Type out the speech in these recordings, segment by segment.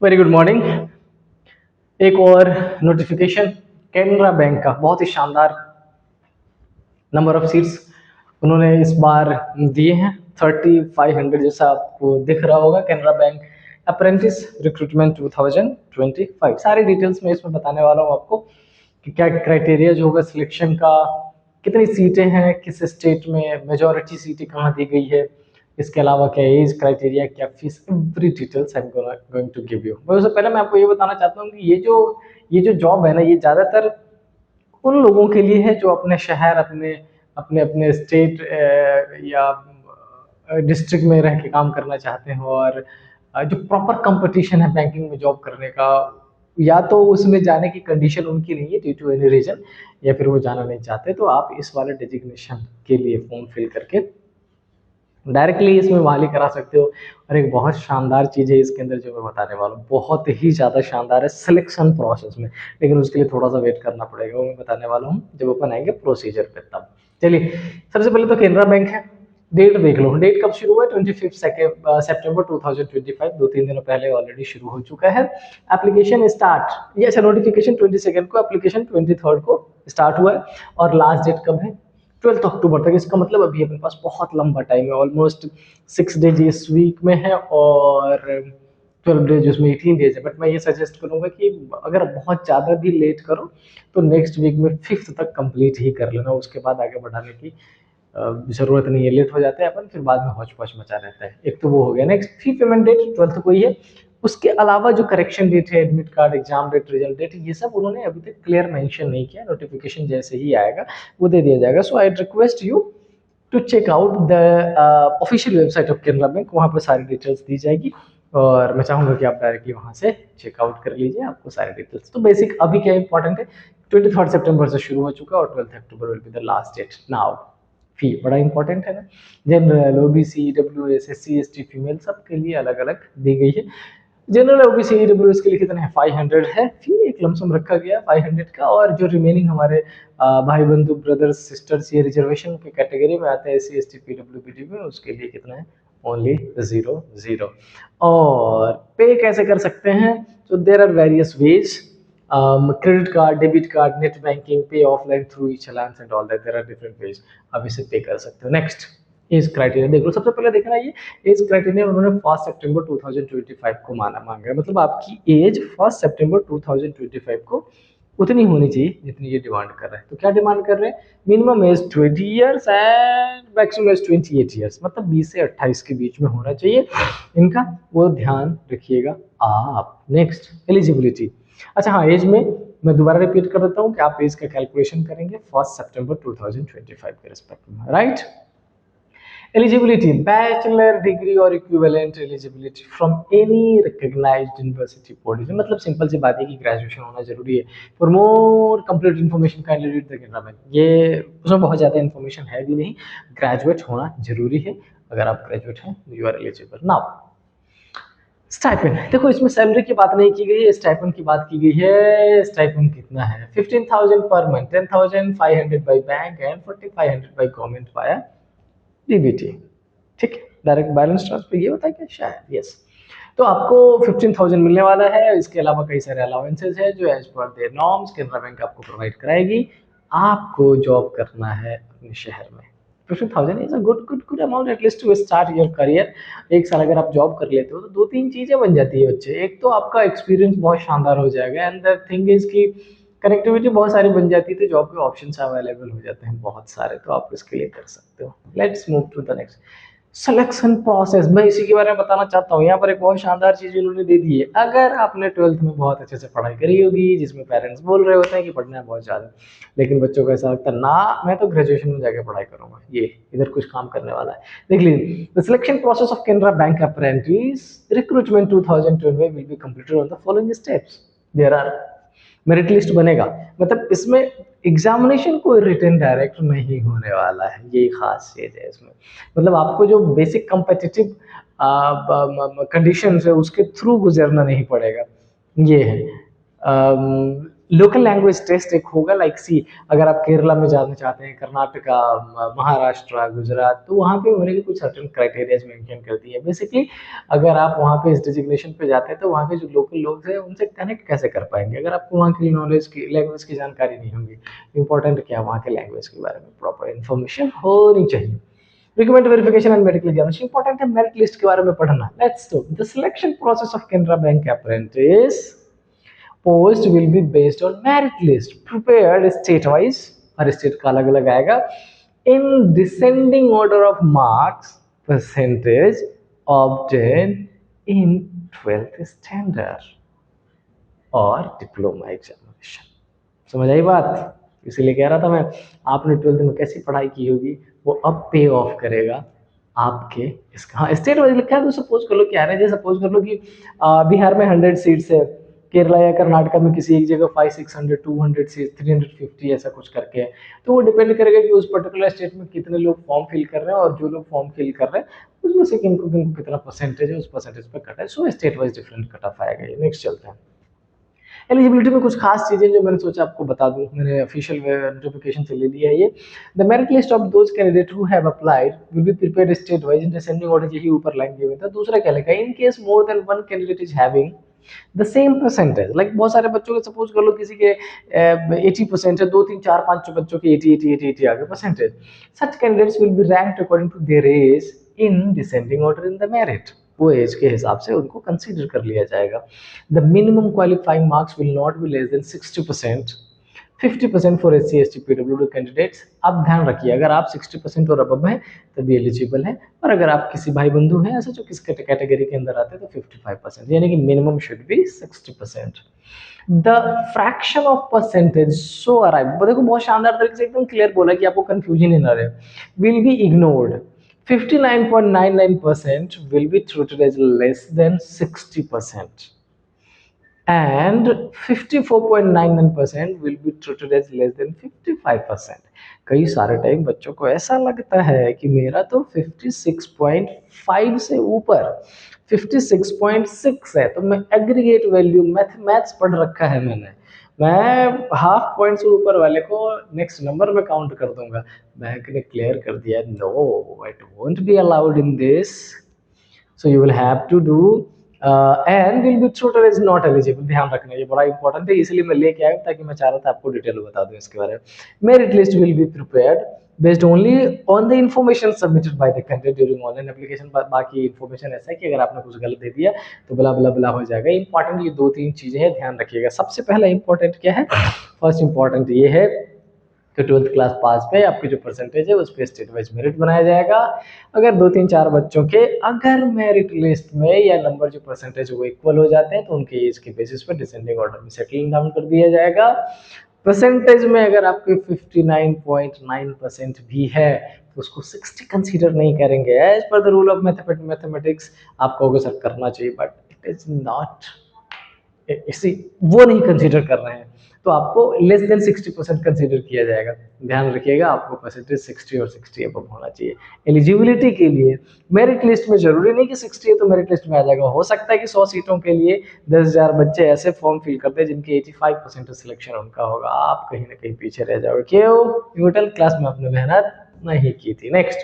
Very good morning. एक और notification Canara bank का बहुत ही शानदार नंबर ऑफ सीट्स उन्होंने इस बार दिए हैं। 3500 जैसा आपको दिख रहा होगा। कैनरा बैंक अप्रेंटिस रिक्रूटमेंट 2025 सारी डिटेल्स मैं इसमें बताने वाला हूँ आपको कि क्या क्राइटेरिया जो होगा सिलेक्शन का, कितनी सीटें हैं, किस स्टेट में मेजॉरिटी सीटें कहाँ दी गई है, इसके अलावा क्या एज क्राइटेरिया, क्या fees, every details I am going to give you. मैं उससे पहले मैं आपको ये बताना चाहता हूँ कि ये जो जॉब है ना, ये ज़्यादातर उन लोगों के लिए है जो अपने शहर, अपने अपने अपने स्टेट या डिस्ट्रिक्ट में रह के काम करना चाहते हैं, और जो प्रॉपर कंपटीशन है बैंकिंग में जॉब करने का, या तो उसमें जाने की कंडीशन उनकी नहीं है ड्यू टू एनी रीजन, या फिर वो जाना नहीं चाहते, तो आप इस वाले डेजिग्नेशन के लिए फॉर्म फिल करके डायरेक्टली इसमें बहाली करा सकते हो। और एक बहुत शानदार चीज़ है इसके अंदर जो मैं बताने वाला हूँ, बहुत ही ज़्यादा शानदार है सिलेक्शन प्रोसेस में, लेकिन उसके लिए थोड़ा सा वेट करना पड़ेगा, वो मैं बताने वाला हूँ जब अपन आएंगे प्रोसीजर पे तब। चलिए, सबसे पहले तो कैनरा बैंक है। डेट देख लो, डेट कब शुरू हुआ है? 25 सेप्टेम्बर 2025, 2-3 दिनों पहले ऑलरेडी शुरू हो चुका है। एप्लीकेशन स्टार्ट, ये अच्छा, नोटिफिकेशन 22 को, एप्लीकेशन 23 को स्टार्ट हुआ है, और लास्ट डेट कब है? 12 अक्टूबर तक। इसका मतलब अभी अपने पास बहुत लंबा टाइम है, ऑलमोस्ट 6 डेज इस वीक में है, और 12 डेज उसमें 18 डेज है। बट मैं ये सजेस्ट करूंगा कि अगर बहुत ज़्यादा भी लेट करो तो नेक्स्ट वीक में 5th तक कंप्लीट ही कर लेना, उसके बाद आगे बढ़ाने की जरूरत नहीं है। लेट हो जाते हैं अपन, फिर बाद में हौच पौच मचा रहता है। एक तो वो हो गया। Next fee payment date 12th को ही है। उसके अलावा जो करेक्शन डेट है, admit card, exam date, result date, ये सब उन्होंने अभी तक क्लियर मेंशन नहीं किया। नोटिफिकेशन जैसे ही आएगा वो दे दिया जाएगा। So I request you to check out the official website of Canara bank, वहाँ पर सारी डिटेल्स दी जाएगी, और मैं चाहूंगा कि आप डायरेक्टली वहाँ से चेकआउट कर लीजिए, आपको सारी डिटेल्स। तो बेसिक अभी क्या इंपॉर्टेंट है, 23 सितंबर से शुरू हो चुका है, और 12 October will be the last date. Now fee बड़ा इंपॉर्टेंट है ना। General, OBC, WS, SC, ST, female, सबके लिए अलग अलग दी गई है। जनरल, ओबीसी, ईडब्ल्यूएस के लिए कितना है? 500 है फी, एक लमसम रखा गया 500 का। और जो रिमेनिंग हमारे भाई बंधु, ब्रदर्स, सिस्टर्स, ये रिजर्वेशन की कैटेगरी में आते हैं, एससी, एसटी, पीडब्ल्यू, बीडी में, उसके लिए कितना है? ओनली 0 0। और पे कैसे कर सकते हैं? तो there are various ways, credit card, debit card, net banking, pay offline through e challans and all that, there are different ways आप इसे पे कर सकते हो। नेक्स्ट एज क्राइटेरिया देख लो। सबसे पहले देखना ये एज क्राइटेरिया उन्होंने 1 सितंबर 2025 को मांगा है। मतलब आपकी एज 1 सितंबर 2025 को उतनी होनी चाहिए जितनी ये डिमांड कर रहे हैं। तो क्या डिमांड कर रहे हैं? Minimum age 20 years and maximum age 28 years, मतलब 20 से 28 के बीच में होना चाहिए इनका, वो ध्यान रखिएगा आप। Next eligibility. अच्छा हाँ, एज में मैं दोबारा रिपीट कर देता हूँ कि आप एज का कैलकुलेशन करेंगे 1 सितंबर 2025 के रिस्पेक्ट में, right. Eligibility, bachelor degree or equivalent eligibility from any recognized university body। मतलब सिंपल सी बात है कि ग्रेजुएशन होना जरूरी है। For more complete information kindly read the Canara bank. ये उसमें बहुत ज़्यादा इन्फॉर्मेशन है भी नहीं, ग्रेजुएट होना जरूरी है। अगर आप ग्रेजुएट हैं you are eligible. Now stipend देखो, इसमें सैलरी की बात नहीं की गई है, स्टाइपेंड की बात की गई है। स्टाइपेंड कितना है? 15,000 per month, 10,500 by bank and 4,500 by government via DBT. ठीक है, डायरेक्ट बैलेंस ट्रांसफर, ये होता है क्या? शायद यस। तो आपको 15,000 मिलने वाला है। इसके अलावा कई सारे अलाउंसेस है जो as per their norms Canara bank आपको प्रोवाइड कराएगी। आपको जॉब करना है अपने शहर में। 15,000 is a good good good amount at least to start your career. एक साल अगर आप जॉब कर लेते हो तो 2-3 चीजें बन जाती है बच्चे। एक तो आपका एक्सपीरियंस बहुत शानदार हो जाएगा, एंड द थिंग इज की कनेक्टिविटी बहुत सारी बन जाती है, तो जॉब के ऑप्शंस अवेलेबल हो जाते हैं बहुत सारे, तो आप इसके लिए कर सकते हो। Let's move to the next selection process. मैं इसी के बारे में बताना चाहता हूँ। यहाँ पर एक बहुत शानदार चीज इन्होंने दे दी है। अगर आपने 12th में बहुत अच्छे से पढ़ाई करी होगी, जिसमें पेरेंट्स बोल रहे होते हैं कि पढ़ना है बहुत ज्यादा, लेकिन बच्चों को ऐसा लगता है ना मैं तो ग्रेजुएशन में जाके पढ़ाई करूंगा, ये इधर कुछ काम करने वाला है, देख लीजिए। The selection process of Canara bank apprentice recruitment 2012 will be completed on the following steps. There are merit list बनेगा। मतलब इसमें एग्जामिनेशन कोई रिटन डायरेक्ट नहीं होने वाला है, यही खास चीज है इसमें। मतलब आपको जो बेसिक कम्पिटिटिव कंडीशन है उसके थ्रू गुजरना नहीं पड़ेगा, ये है। लोकल लैंग्वेज टेस्ट एक होगा, लाइक सी अगर आप केरला में जाना चाहते हैं, कर्नाटका, महाराष्ट्र, गुजरात, तो वहाँ पे होने के कुछ सर्टेन क्राइटेरियाज मेंशन करती है। बेसिकली अगर आप वहाँ पे इस डिजिग्नेशन पे जाते हैं तो वहाँ के जो लोकल लोग हैं उनसे कनेक्ट कैसे कर पाएंगे अगर आपको वहाँ की नॉलेज की लैंग्वेज की जानकारी नहीं होगी। इंपॉर्टेंट क्या है, वहाँ के लैंग्वेज के बारे में प्रॉपर इन्फॉर्मेशन होनी चाहिए। Recommend verification and merit examination important है, मेरिट लिस्ट के बारे में पढ़ना। Let's do the selection process of Canara bank apprentice post will be based on merit list prepared state wise, her state का अलग अलग आएगा, इन descending order of marks percentage obtain in 12th standard और diploma examination. समझ आई बात? इसीलिए कह रहा था मैं, आपने 12th में कैसी पढ़ाई की होगी वो अब पे ऑफ करेगा आपके इसका। हाँ, स्टेट वाइज लिखा है तो सपोज कर लो क्या है, सपोज कर लो कि बिहार में 100 सीट्स है, केरला या कर्नाटका में किसी एक जगह 500-600 200 सीट 350 ऐसा कुछ करके है। तो वो डिपेंड करेगा कि उस पर्टिकुलर स्टेट में कितने लोग फॉर्म फिल कर रहे हैं और जो लोग फॉर्म फिल कर रहे हैं उसमें से किनको किनको कितना परसेंटेज है, उस परसेंटेज पर कट है। So state wise different cut off आएगा। ये नेक्स्ट चलते हैं। एलिजिबिलिटी में कुछ खास चीजें जो मैंने सोचा आपको बता दूं, मैंने ऑफिशियल नोटिफिकेशन से ले लिया है ये। The merit list of those candidate who have applied will be prepared state wise in descending order, यही ऊपर लाइन गिवन था। दूसरा क्या लिखा है, in case more than one candidate is having the same percentage, like बहुत सारे बच्चों के सपोज कर लो किसी के 80% है, 2 3 4 5 बच्चों के 80 आ गए percentage, such candidates will be ranked according to their age in descending order in the merit, वो एज के हिसाब से उनको कंसीडर कर लिया जाएगा। The minimum qualifying marks will not be less than 60%, 50% for S C S T P W D candidates. आप ध्यान रखिए, अगर आप 60% और अबव हैं तभी एलिजिबल है, और अगर आप किसी भाई बंधु हैं ऐसा जो किस कैटेगरी के अंदर आते हैं तो 55%, यानी कि minimum should be 60%। The fraction of percentage so arrive, देखो बहुत शानदार तरीके से एकदम क्लियर बोला कि आपको कंफ्यूजन ही ना रहे, will be ignored. 59.99% will be treated as less than 60% and 54.99% will be treated as less than 55%। कई सारे टाइम बच्चों को ऐसा लगता है कि मेरा तो 56.5 से ऊपर 56.6 है, तो मैं एग्रीगेट वैल्यू मैथ्स पढ़ रखा है मैंने, मैं हाफ पॉइंट से ऊपर वाले को नेक्स्ट नंबर में काउंट कर दूंगा। बैंक ने क्लियर कर दिया, no it won't be allowed in this, so you will have to do and will be ट्रूटर इज नॉट एलिजिबल। ध्यान रखना, ये बड़ा इंपॉर्टेंट है, इसलिए मैं लेके आया ताकि मैं चाह रहा था आपको डिटेल बता दूं इसके बारे में। Merit list will be prepared based only on the information submitted by the candidate during online application. बाकी इन्फॉर्मेशन ऐसा है कि अगर आपने कुछ गलत दे दिया तो बला बला बला हो जाएगा। इंपॉर्टेंट ये 2-3 चीजें हैं, ध्यान रखिएगा। सबसे पहला इंपॉर्टेंट क्या है, फर्स्ट इंपॉर्टेंट ये है तो 12th क्लास पास पे आपकी जो परसेंटेज है उस पर स्टेट वाइज मेरिट बनाया जाएगा। अगर 2-3 4 बच्चों के अगर मेरिट लिस्ट में या नंबर जो परसेंटेज वो इक्वल हो जाते हैं तो उनके एज के बेसिस पर डिसेंडिंग ऑर्डर में सेटलिंग डाउन कर दिया जाएगा। परसेंटेज में अगर आपके 59.9% भी है तो उसको 60 कंसीडर नहीं करेंगे as per the rule of mathematics. आप कहोगे सर करना चाहिए, बट इट इज नॉट, इसी वो नहीं कंसीडर कर रहे हैं तो आपको लेस देन 60% कंसीडर किया जाएगा। ध्यान रखिएगा, आपको परसेंटेज 60 और 60 अबव होना चाहिए एलिजिबिलिटी के लिए। मेरिट लिस्ट में जरूरी नहीं कि 60 है तो मेरिट लिस्ट में आ जाएगा, हो सकता है कि 100 सीटों के लिए 10,000 बच्चे ऐसे फॉर्म फिल करते हैं जिनके 85% सिलेक्शन उनका होगा, आप कहीं ना कहीं पीछे रह जाओगे। क्यों? मिडिल क्लास में आपने मेहनत नहीं की थी। नेक्स्ट,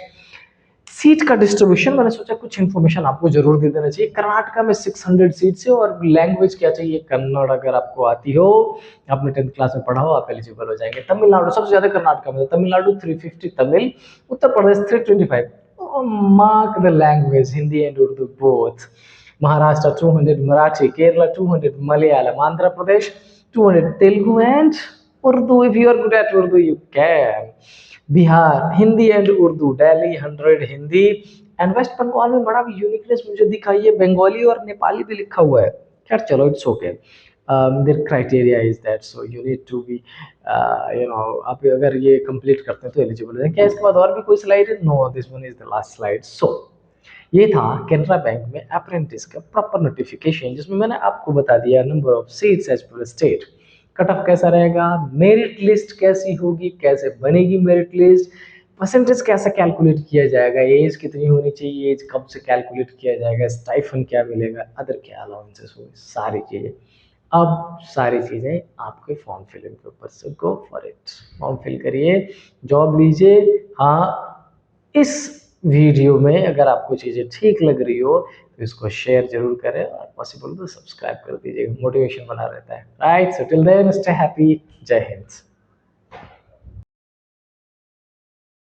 सीट का डिस्ट्रीब्यूशन, मैंने सोचा कुछ इन्फॉर्मेशन आपको जरूर दे देना चाहिए। कर्नाटका में 600 सीट्स है और लैंग्वेज क्या चाहिए, कन्नड़ अगर आपको आती हो, आपने 10th क्लास में पढ़ा हो, आप एलिजिबल हो जाएंगे। तमिलनाडु सबसे ज्यादा कर्नाटका में, Tamil Nadu 350 Tamil, Uttar Pradesh 325। Mark the language, Hindi and Urdu both. Maharashtra 200 Marathi, Kerala 200 Malayalam, Andhra Pradesh 200 Telugu and Urdu. If you are good at Urdu you can. Bihar Hindi and Urdu, Delhi 100 Hindi and west Bengal में बड़ा यूनिकनेस मुझे दिखाई है, बंगाली और नेपाली भी लिखा हुआ है। खैर चलो, it's okay. Their criteria is that, so you need to be आप अगर ये कंप्लीट करते हैं तो एलिजिबल है। क्या इसके बाद और भी कोई स्लाइड है? No, this one is the last slide. So ये था कैनरा बैंक में अप्रेंटिस का प्रॉपर नोटिफिकेशन, जिसमें मैंने आपको बता दिया number of seats as per state, cut off कैसा रहेगा, मेरिट लिस्ट कैसी होगी, कैसे बनेगी मेरिट लिस्ट, परसेंटेज कैसे कैलकुलेट किया जाएगा, एज कितनी होनी चाहिए, एज कब से कैलकुलेट किया जाएगा, स्टाइफन क्या मिलेगा, अदर क्या अलाउंसेस होंगे, सारी चीजें अब सारी चीज़ें आपके फॉर्म फिलिंग के ऊपर से, go for it, form fill करिए, जॉब लीजिए। हाँ, इस वीडियो में अगर आपको चीज़ें ठीक लग रही हो तो इसको शेयर जरूर करें और पॉसिबल तो सब्सक्राइब कर दीजिएगा, मोटिवेशन बना रहता है। Right, so till then stay happy, जय हिंद।